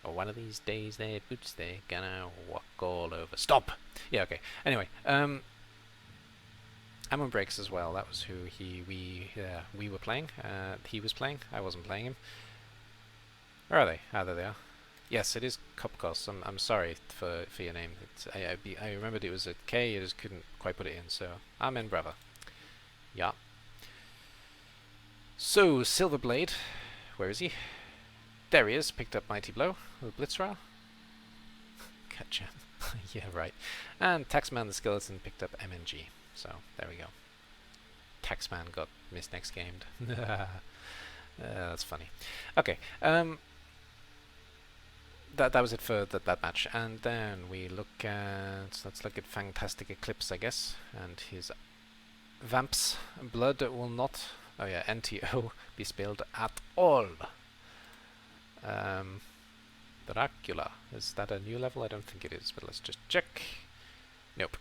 One of these days, their boots, they're gonna walk all over. Stop! Yeah, okay. Anyway, Ammon Breaks as well. That was who we were playing. He was playing. I wasn't playing him. Where are they? Ah, there they are. Yes, it is Kopkos. I'm sorry for your name. I remembered it was a K. I just couldn't quite put it in. So Amen, brother. Yeah. So Silverblade, where is he? There he is, picked up Mighty Blow with Blitzra. Catch him. Yeah, right. And Taxman the Skeleton picked up MNG. So, there we go. Taxman got missed next gamed. That's funny. Okay, that was it for that match. And then we look at... Let's look at Fantastic Eclipse, I guess. And his Vamps. Blood will not... Oh yeah, NTO be spilled at all. Dracula. Is that a new level? I don't think it is, but let's just check. Nope.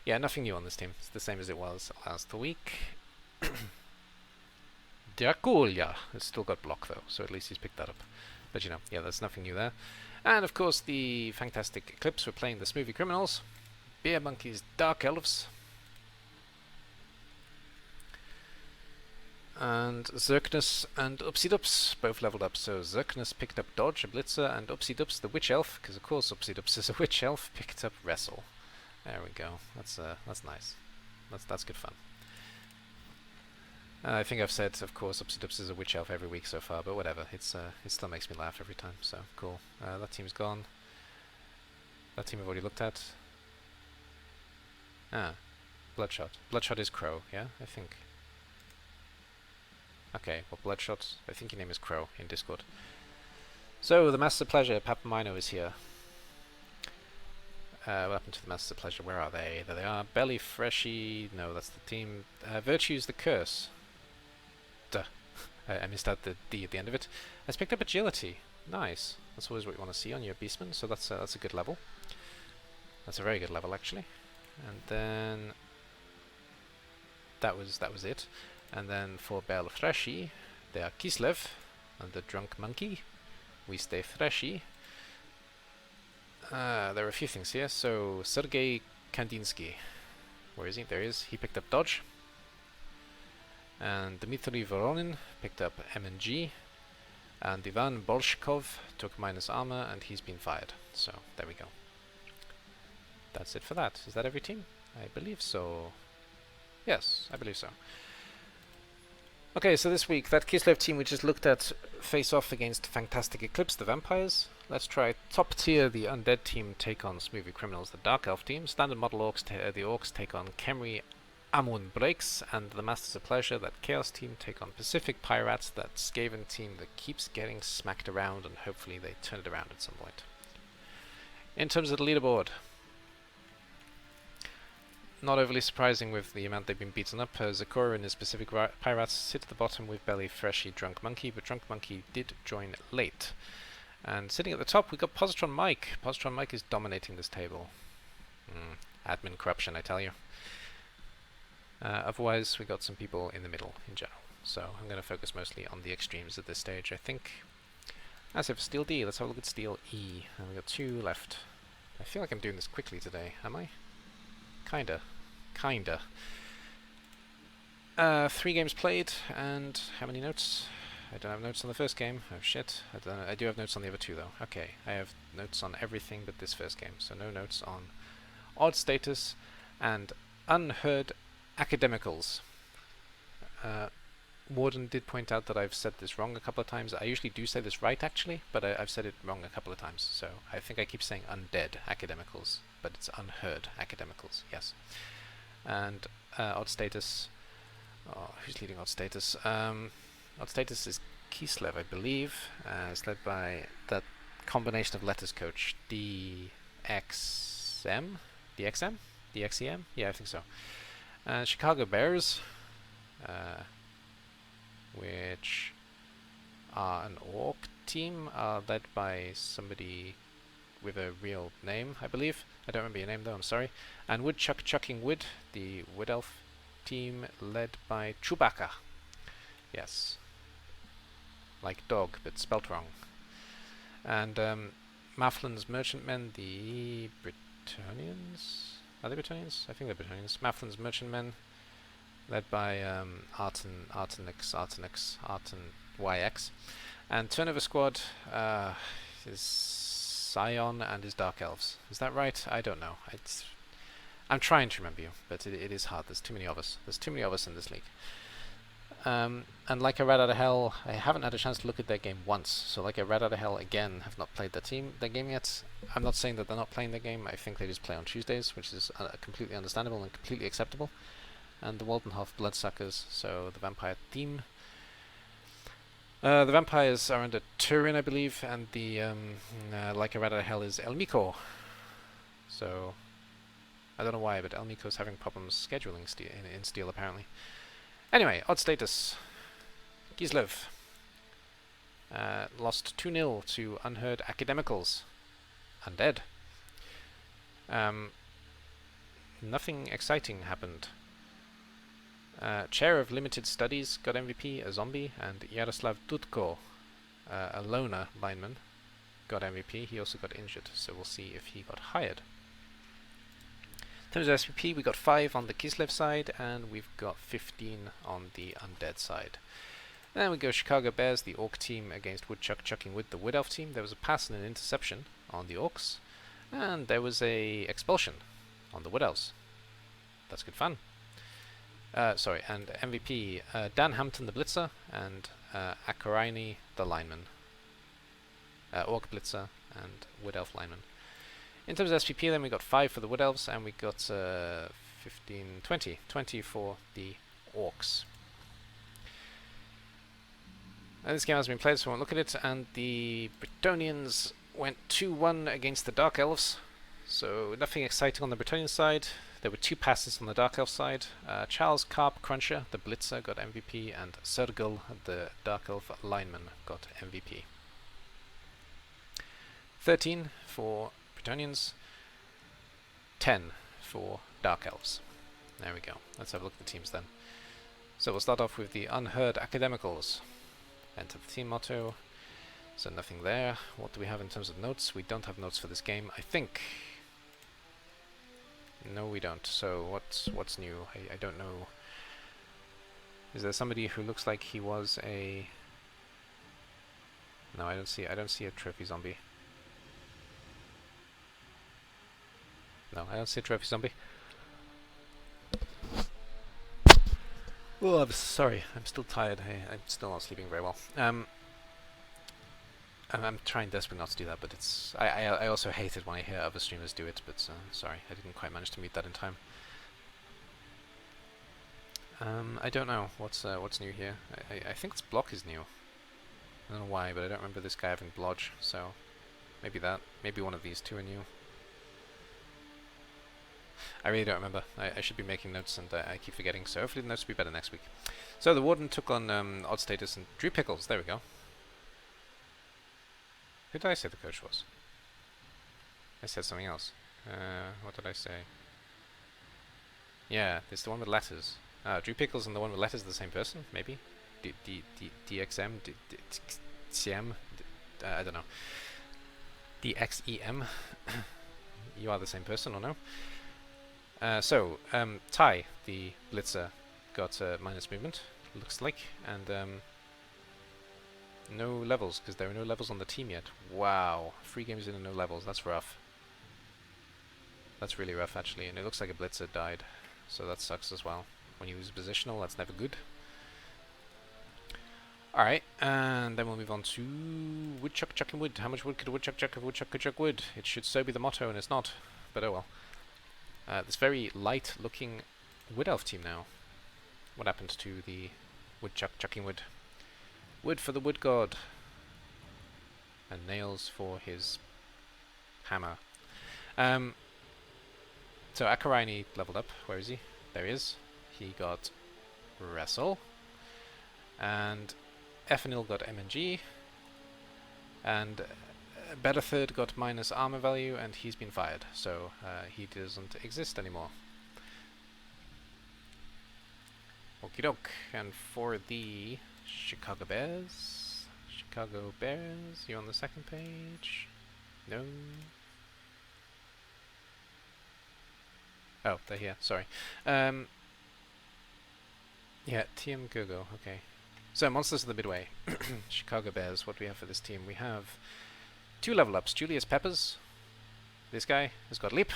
Yeah, nothing new on this team. It's the same as it was last week. Dracula. It's still got block though, so at least he's picked that up. But you know, yeah, there's nothing new there. And of course the Fantastic Eclipse were playing the Smoothie Criminals. Beer Monkey's Dark Elves. And Zerknus and Upsidups both leveled up. So Zerknus picked up Dodge, a Blitzer, and Upsidups, the Witch Elf, because of course Upsidups is a Witch Elf, picked up Wrestle. There we go. That's nice. That's good fun. I think I've said, of course, Upsidups is a Witch Elf every week so far, but whatever. It still makes me laugh every time. So cool. That team's gone. That team I've already looked at. Ah, Bloodshot. Bloodshot is Crow. Yeah, I think. Okay, well, Bloodshot, I think your name is Crow in Discord. So, the Master Pleasure, Papamino is here. What happened to the Master Pleasure? Where are they? There they are. Belly Freshy, no, that's the team. Virtue's the Curse. Duh. I missed out the D at the end of it. Has picked up agility. Nice. That's always what you want to see on your beastman. So that's a good level. That's a very good level actually. And then that was it. And then for Bel Freshy, they are Kislev and the Drunk Monkey. We stay Freshy. There are a few things here. So Sergei Kandinsky. Where is he? There he is. He picked up Dodge. And Dmitry Voronin picked up M&G. And Ivan Bolshkov took minus armor, and he's been fired. So, there we go. That's it for that. Is that every team? I believe so. Yes, I believe so. Okay, so this week, that Kislev team we just looked at face off against Fantastic Eclipse, the Vampires. Let's try top tier, the Undead team take on Smoothie Criminals, the Dark Elf team. Standard model Orcs, the Orcs take on Khemri Amun Breaks, and the Masters of Pleasure, that Chaos team, take on Pacific Pirates, that Skaven team that keeps getting smacked around, and hopefully they turn it around at some point. In terms of the leaderboard, not overly surprising with the amount they've been beaten up. Zakora and his Pacific Pirates sit at the bottom with Belly Freshy Drunk Monkey, but Drunk Monkey did join late. And sitting at the top, we got Positron Mike. Positron Mike is dominating this table. Admin corruption, I tell you. Otherwise, we got some people in the middle in general. So I'm going to focus mostly on the extremes at this stage, I think. As if Steel D, let's have a look at Steel E. And we got 2 left. I feel like I'm doing this quickly today, am I? Kinda. 3 games played, and how many notes? I don't have notes on the first game. Oh shit. I do have notes on the other 2 though. Okay, I have notes on everything but this first game. So no notes on odd status and unheard academicals. Warden did point out that I've said this wrong a couple of times. I usually do say this right actually, but I've said it wrong a couple of times. So I think I keep saying undead academicals, but it's unheard academicals, yes. And odd status. Oh, who's leading odd status? Odd status is Kislev, I believe. It's led by that combination of letters coach, DXM? DXM? DXEM? Yeah, I think so. Chicago Bears, which are an orc team, are led by somebody with a real name, I believe. I don't remember your name though, I'm sorry. And Woodchuck Chucking Wood, the Wood Elf team, led by Chewbacca. Yes. Like dog, but spelt wrong. And Maflin's Merchantmen, the Bretonians? Are they Bretonians? I think they're Bretonians. Maflin's Merchantmen, led by Artenix, YX. And Turnover Squad is Scion and his Dark Elves. Is that right? I don't know. I'm trying to remember you, but it is hard. There's too many of us. There's too many of us in this league. And Like a Rat Out of Hell, I haven't had a chance to look at their game once. So Like a Rat Out of Hell, again, have not played their game yet. I'm not saying that they're not playing their game. I think they just play on Tuesdays, which is completely understandable and completely acceptable. And the Waldenhof Bloodsuckers, so the vampire team. The vampires are under Turin, I believe, and the Like a Rat Out of Hell is Elmiko. So I don't know why, but Elmiko's having problems scheduling in Steel apparently. Anyway, odd status. Kislev lost 2-0 to Unheard Academicals. Undead. Nothing exciting happened. Chair of Limited Studies got MVP, a zombie, and Yaroslav Dudko, a loner lineman, got MVP. He also got injured, so we'll see if he got hired. In terms of SPP, we got 5 on the Kislev side, and we've got 15 on the Undead side. Then we go Chicago Bears, the Orc team, against Woodchuck Chucking Wood, the Wood Elf team. There was a pass and an interception on the Orcs, and there was a expulsion on the Wood Elves. That's good fun. Sorry, and MVP, Dan Hampton, the Blitzer, and Akaraini, the lineman. Orc Blitzer and Wood Elf lineman. In terms of SPP, then we got 5 for the Wood Elves, and we got 20 for the Orcs. And this game has been played, so I won't look at it, and the Bretonians went 2-1 against the Dark Elves, so nothing exciting on the Bretonian side. There were 2 passes on the Dark Elf side. Charles Carp Cruncher, the Blitzer, got MVP, and Sergil, the Dark Elf lineman, got MVP. 13 for Bretonnians, 10 for Dark Elves. There we go. Let's have a look at the teams then. So we'll start off with the Unheard Academicals. Enter the team motto. So nothing there. What do we have in terms of notes? We don't have notes for this game, I think. No, we don't. So what's new? I don't know. Is there somebody who looks like he was a... No, I don't see a trophy zombie. No, I don't see a trophy zombie. Oh, I'm sorry. I'm still tired. I'm still not sleeping very well. I'm trying desperately not to do that, but it's... I also hate it when I hear other streamers do it, but sorry, I didn't quite manage to meet that in time. I don't know what's new here. I think this block is new. I don't know why, but I don't remember this guy having blodge, so maybe that. Maybe one of these two are new. I really don't remember. I should be making notes, and I keep forgetting, so hopefully the notes will be better next week. So the Warden took on Odd Status and Drew Pickles. There we go. Who did I say the coach was? I said something else. What did I say? Yeah, it's the one with letters. Drew Pickles and the one with letters are the same person, maybe? DXM? CM? I don't know. DXEM? You are the same person, or no? So, Ty, the Blitzer, got minus movement, looks like, and no levels, because there are no levels on the team yet. Wow, 3 games in and no levels, that's rough. That's really rough, actually, and it looks like a Blitzer died, so that sucks as well. When you lose a positional, that's never good. Alright, and then we'll move on to Woodchuck chucking wood. How much wood could a woodchuck chuck if a woodchuck could chuck wood? It should so be the motto, and it's not, but oh well. This very light-looking Wood Elf team now. What happened to the Woodchuck chucking wood? Wood for the Wood God. And nails for his hammer. So Akaraini leveled up. Where is he? There he is. He got Wrestle. And Effanil got MNG. And Betterthird got minus armor value, and he's been fired, so he doesn't exist anymore. Okie doke. And for the Chicago Bears, you on the second page? No. Oh, they're here. Sorry. Yeah, TM Gogo. Okay. So Monsters of the Midway, Chicago Bears. What do we have for this team? We have 2 level ups. Julius Peppers, this guy, has got Leap.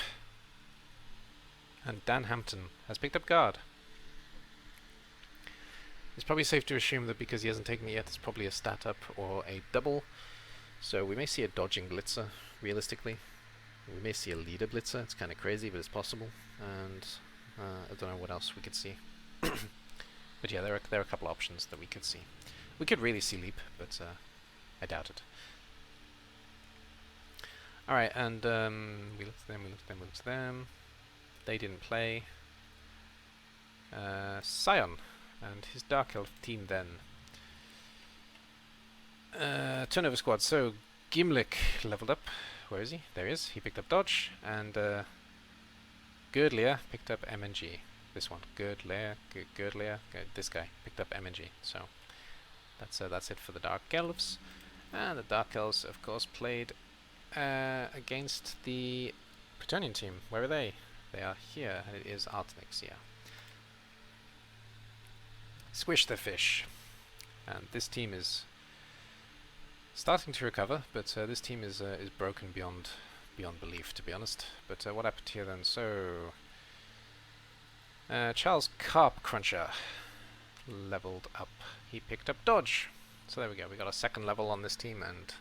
And Dan Hampton has picked up Guard. It's probably safe to assume that because he hasn't taken it yet, it's probably a stat up or a double. So we may see a dodging Blitzer, realistically. We may see a leader Blitzer. It's kind of crazy, but it's possible. And I don't know what else we could see. But yeah, there are a couple options that we could see. We could really see Leap, but I doubt it. Alright, and we looked at them. They didn't play. Scion and his Dark Elf team then. Turnover squad. So Gimlick leveled up. Where is he? There he is. He picked up Dodge, and Girdlier picked up MNG. This one, Girdlier, this guy picked up MNG. So that's it for the Dark Elves. And the Dark Elves, of course, played against the Bretonnian team. Where are they? They are here, and it is Artenix, yeah. Squish the Fish. And this team is starting to recover, but this team is broken beyond belief, to be honest. But what happened here then? So Charles Carp Cruncher leveled up. He picked up Dodge. So there we go. We got a 2nd level on this team, and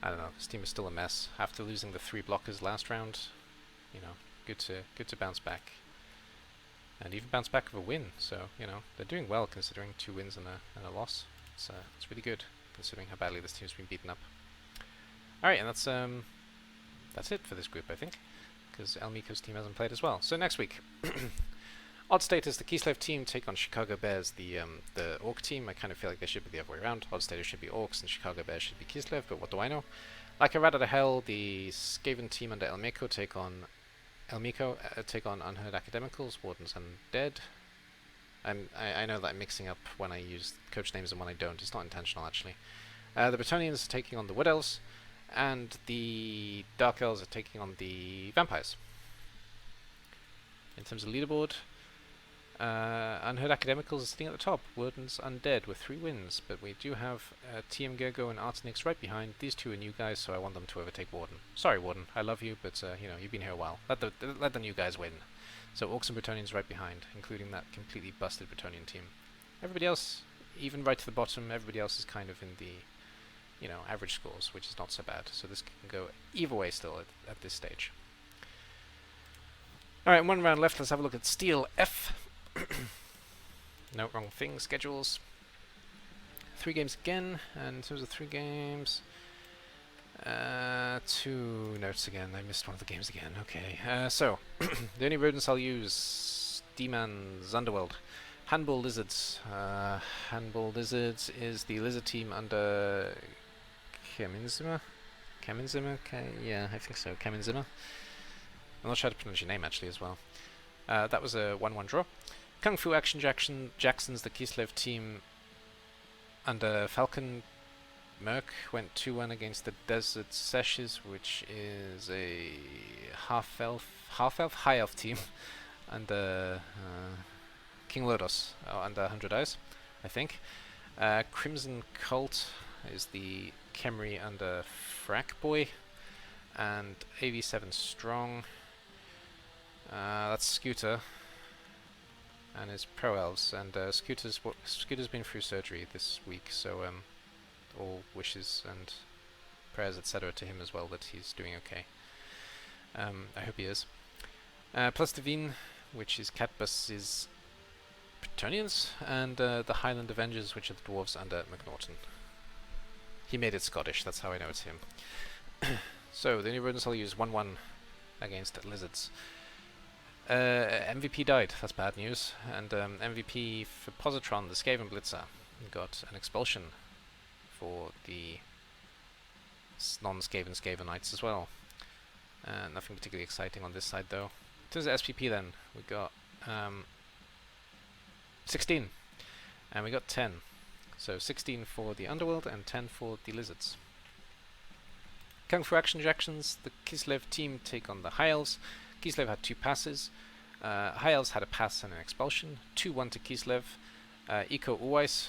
I don't know. This team is still a mess after losing the 3 blockers last round. You know, good to bounce back, and even bounce back with a win. So you know they're doing well considering 2 wins and a loss. It's really good considering how badly this team's been beaten up. All right, and that's it for this group, I think. because Elmiko's team hasn't played as well. So next week, Odd Status, the Kislev team, take on Chicago Bears, the Orc team. I kind of feel like they should be the other way around. Odd Status should be Orcs and Chicago Bears should be Kislev, but what do I know? Like a Rat Out of Hell, the Skaven team under Elmiko take on Unheard Academicals, Wardens Undead. I know that I'm mixing up when I use coach names and when I don't. It's not intentional, actually. The Bretonnians are taking on the Wood Elves, and the Dark Elves are taking on the Vampires. In terms of leaderboard, Unheard Academicals is sitting at the top, Wardens Undead with 3 wins, but we do have TM Gergo and Artenix right behind. These 2 are new guys, so I want them to overtake Warden. Sorry, Warden, I love you, but you know, you've been here a while. Let the new guys win. So Orcs and Bretonnians right behind, including that completely busted Bretonnian team. Everybody else, even right to the bottom, everybody else is kind of in the, you know, average scores, which is not so bad. So this can go either way still at this stage. Alright, 1 round left. Let's have a look at Steel F. No, wrong thing. Schedules. 3 games again, and in terms of 3 games, 2 notes again. I missed one of the games again. Okay, so the only rodents I'll use: D-Man's Underworld, Handball Lizards. Handball Lizards is the lizard team under Kaminzima. Yeah, I think so. Kaminzima. I'm not sure how to pronounce your name actually as well. That was a 1-1 draw. Kung Fu Action Jackson's the Kislev team under Falcon Merc went 2-1 against the Desert Seshes, which is a high elf team under King Lodos, under 100 Eyes, I think. Crimson Cult is the Khemri under Frack Boy, and AV7 Strong. That's Scooter and his Pro Elves, and Scooter's been through surgery this week, so all wishes and prayers etc. to him as well that he's doing okay. I hope he is. Plus Divine, which is Catbus's Bretonnians, and the Highland Avengers, which are the Dwarves under McNaughton. He made it Scottish, that's how I know it's him. So the only rodents I'll use: 1-1 against Lizards. MVP died, that's bad news, and MVP for Positron, the Skaven Blitzer, got an expulsion for the non-Skaven Skavenites as well. Nothing particularly exciting on this side though. In terms of SPP then, we got 16, and we got 10. So 16 for the Underworld and 10 for the Lizards. Kung Fu Action Jacksons, the Kislev team take on the High Elves. Kislev had 2 passes. High Elves had a pass and an expulsion. 2-1 to Kislev. Iko Uwais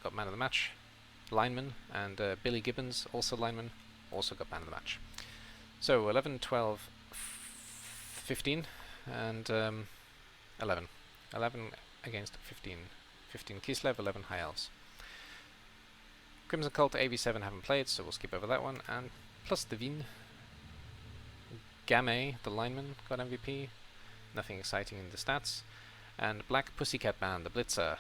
got man of the match. Lineman, and Billy Gibbons, also lineman, also got man of the match. So 11, 12, 15, and 11. 11 against 15. 15 Kislev, 11 High Elves. Crimson Cult AV7 haven't played, so we'll skip over that one. And plus Divine. Game, the lineman, got MVP. Nothing exciting in the stats. And Black Pussycat Man, the Blitzer,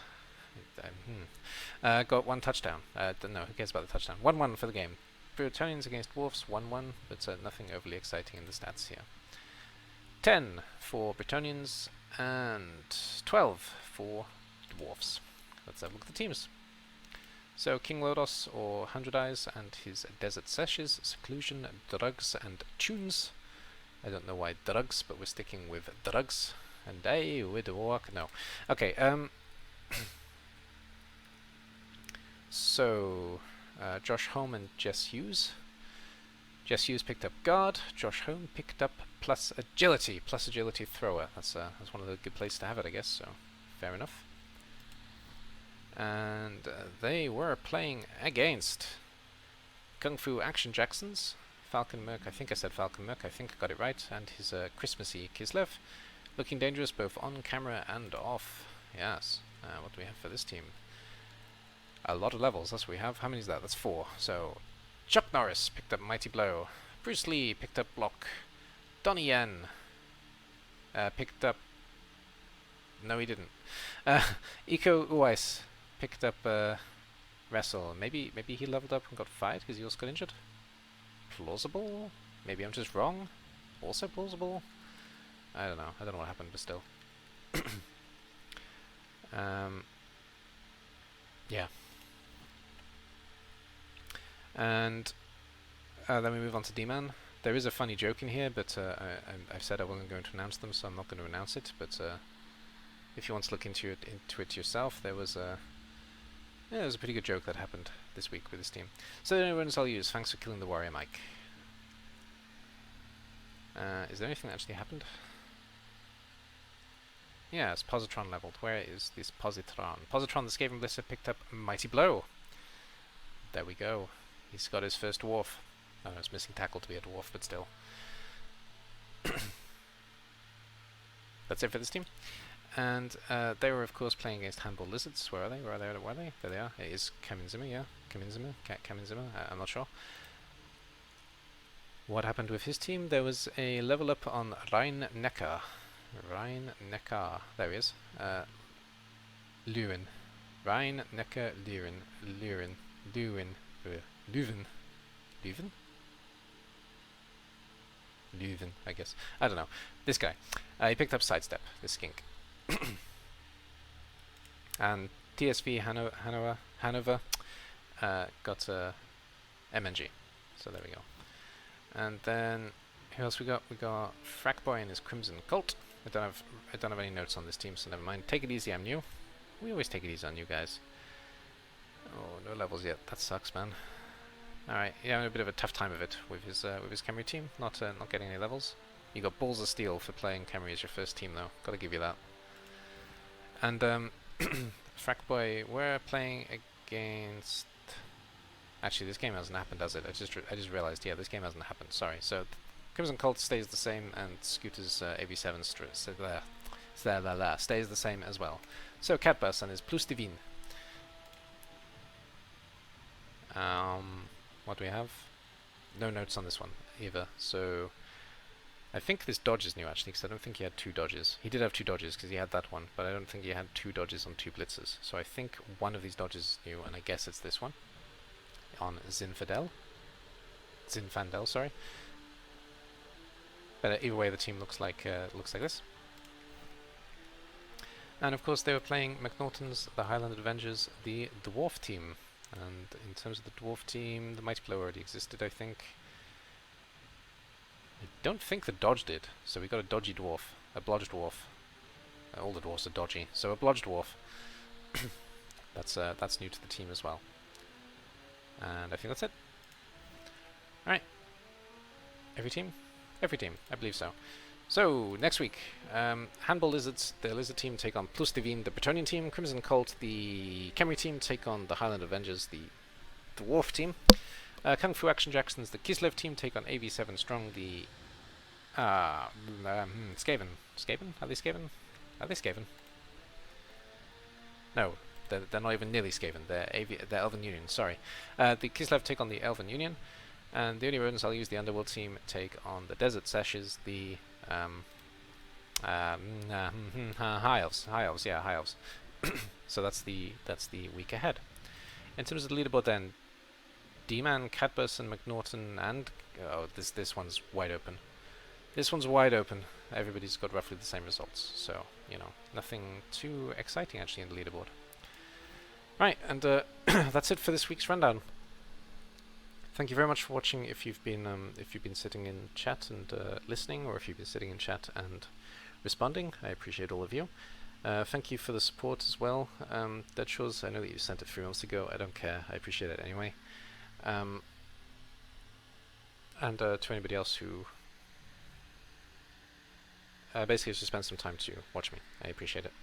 got 1 touchdown. No, who cares about the touchdown? 1-1 for the game. Bretonnians against Dwarfs, 1-1, but nothing overly exciting in the stats here. 10 for Bretonnians and 12 for Dwarfs. Let's have a look at the teams. So King Lodos, or 100 Eyes, and his Desert Seshes, Seclusion, Drugs, and Tunes. I don't know why drugs, but we're sticking with drugs. And they would walk. No. Okay, so Josh Holm and Jess Hughes. Jess Hughes picked up guard. Josh Holm picked up plus agility thrower. That's one of the good places to have it, I guess. So fair enough. And they were playing against Kung Fu Action Jacksons. Falcon Merc, I think I said Falcon Merc, I think I got it right, and his Christmassy Kislev. Looking dangerous both on camera and off. Yes. What do we have for this team? A lot of levels, that's what we have. How many is that? That's 4. So, Chuck Norris picked up Mighty Blow. Bruce Lee picked up Block. Donnie Yen picked up... No, he didn't. Iko Uwais picked up Wrestle. Maybe he leveled up and got fired because he also got injured? Plausible? Maybe I'm just wrong? also plausible. I don't know. I don't know what happened, but still. Yeah. And then we move on to D-Man. There is a funny joke in here, but I've said I wasn't going to announce them, so I'm not going to announce it. But if you want to look into it yourself, there was a pretty good joke that happened this week with this team. So the only runs I'll use. Thanks for killing the warrior, Mike. Is there anything that actually happened? Yeah, it's Positron leveled. Where is this Positron? Positron, the Skaven Blitzer, picked up Mighty Blow. There we go. He's got his first dwarf. Oh, it's missing tackle to be a dwarf, but still. That's it for this team. And they were, of course, playing against Handball Lizards. Where are they? Where are they? Where are they? There they are. It is Kaminzima, yeah. Kaminzima? Kaminzima? I'm not sure. What happened with his team? There was a level up on Rhein-Neckar. Rhein-Neckar. There he is. Leuven. Rhein-Neckar Leuven. Leuven. Leuven, I guess. I don't know. This guy. He picked up Sidestep, this skink. And TSV Hanover got MNG. So there we go. And then who else we got? We got Frackboy and his Crimson Cult. I don't have any notes on this team, so never mind. Take it easy, I'm new. We always take it easy on you guys. Oh, no levels yet. That sucks, man. Alright, yeah, having a bit of a tough time of it with his Khemri team, not getting any levels. You got balls of steel for playing Khemri as your first team, though. Gotta give you that. And Frackboy, we're playing against. Actually, this game hasn't happened, has it? I just realized. Yeah, this game hasn't happened. Sorry. So Crimson Cult stays the same, and Scooter's AV7 stays the same as well. So Catbus and his Plus Divine. What do we have? No notes on this one either. So I think this dodge is new actually, because I don't think he had 2 dodges. He did have 2 dodges because he had that one, but I don't think he had 2 dodges on 2 blitzers. So I think one of these dodges is new, and I guess it's this one on Zinfandel, sorry. But either way, the team looks like this. And of course, they were playing McNaughton's, the Highland Avengers, the Dwarf team. And in terms of the Dwarf team, the Mighty Blow already existed, I think. I don't think the Dodge did, so we got a dodgy dwarf, a blodge dwarf. All the dwarfs are dodgy, so a blodge dwarf. That's new to the team as well. And I think that's it. Alright. Every team? Every team, I believe so. So, next week, Handball Lizards, the Lizard team, take on Plus Divine, the Bretonian team. Crimson Cult, the Khemri team, take on the Highland Avengers, the Dwarf team. Kung Fu Action Jacksons, the Kislev team, take on AV7 Strong, the Skaven. Skaven? Are they Skaven? Are they Skaven? No, they're not even nearly Skaven. They're Elven Union, sorry. The Kislev take on the Elven Union. And the only rodents I'll use, the Underworld team, take on the Desert Sashes, the High Elves. High Elves, yeah, High Elves. So that's the week ahead. In terms of the leaderboard then, D-Man, Catbus and McNaughton and this one's wide open. This one's wide open. Everybody's got roughly the same results. So, you know, nothing too exciting actually in the leaderboard. Right, and that's it for this week's rundown. Thank you very much for watching. If you've been sitting in chat and listening, or if you've been sitting in chat and responding, I appreciate all of you. Thank you for the support as well. Dead Shores, I know that you sent it 3 months ago. I don't care. I appreciate it anyway. And to anybody else who basically has to spend some time to watch me, I appreciate it.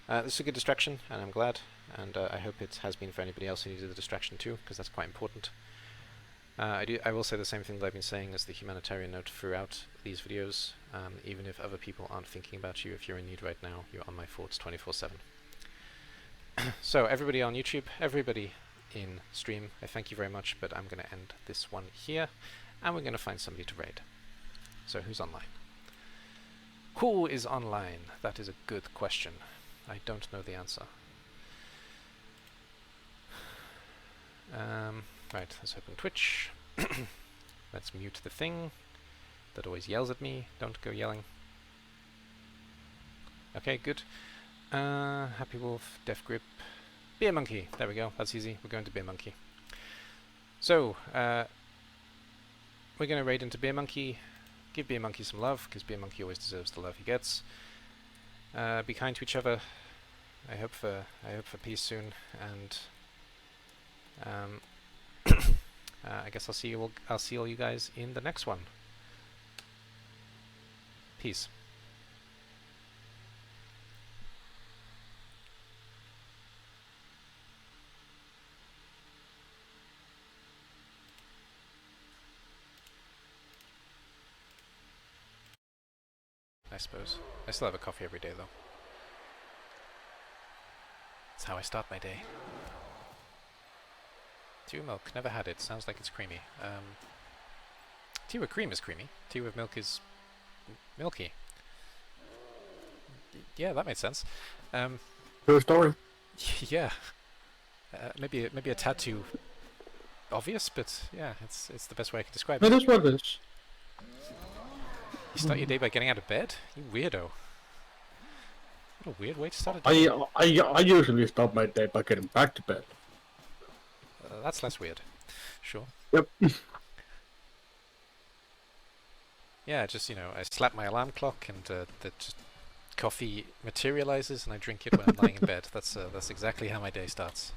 This is a good distraction, and I'm glad. And I hope it has been for anybody else who needed the distraction too, because that's quite important. I will say the same thing that I've been saying as the humanitarian note throughout these videos. Even if other people aren't thinking about you, if you're in need right now, you're on my thoughts 24/7. So everybody on YouTube, everybody in stream, I thank you very much, but I'm going to end this one here, and we're going to find somebody to raid. So who's online? Who is online? That is a good question. I don't know the answer. Right, let's open Twitch. Let's mute the thing. that always yells at me. Don't go yelling. Okay, good. Happy Wolf, Def Grip, Beer Monkey. There we go. That's easy. We're going to Beer Monkey. So, we're going to raid into Beer Monkey. Give Beer Monkey some love, because Beer Monkey always deserves the love he gets. Be kind to each other. I hope for peace soon, and I guess I'll see all you guys in the next one. Peace. I suppose. I still have a coffee every day, though. That's how I start my day. Tea with milk. Never had it. Sounds like it's creamy. Tea with cream is creamy. Tea with milk is milky. Yeah, that made sense. True story. Yeah. Maybe a tad too obvious, but yeah, it's the best way I can describe it. It is what it is. You start your day by getting out of bed? You weirdo. What a weird way to start a day. I usually start my day by getting back to bed. That's less weird. Sure. Yep. Yeah, just, I slap my alarm clock and the coffee materializes and I drink it when I'm lying in bed. That's exactly how my day starts.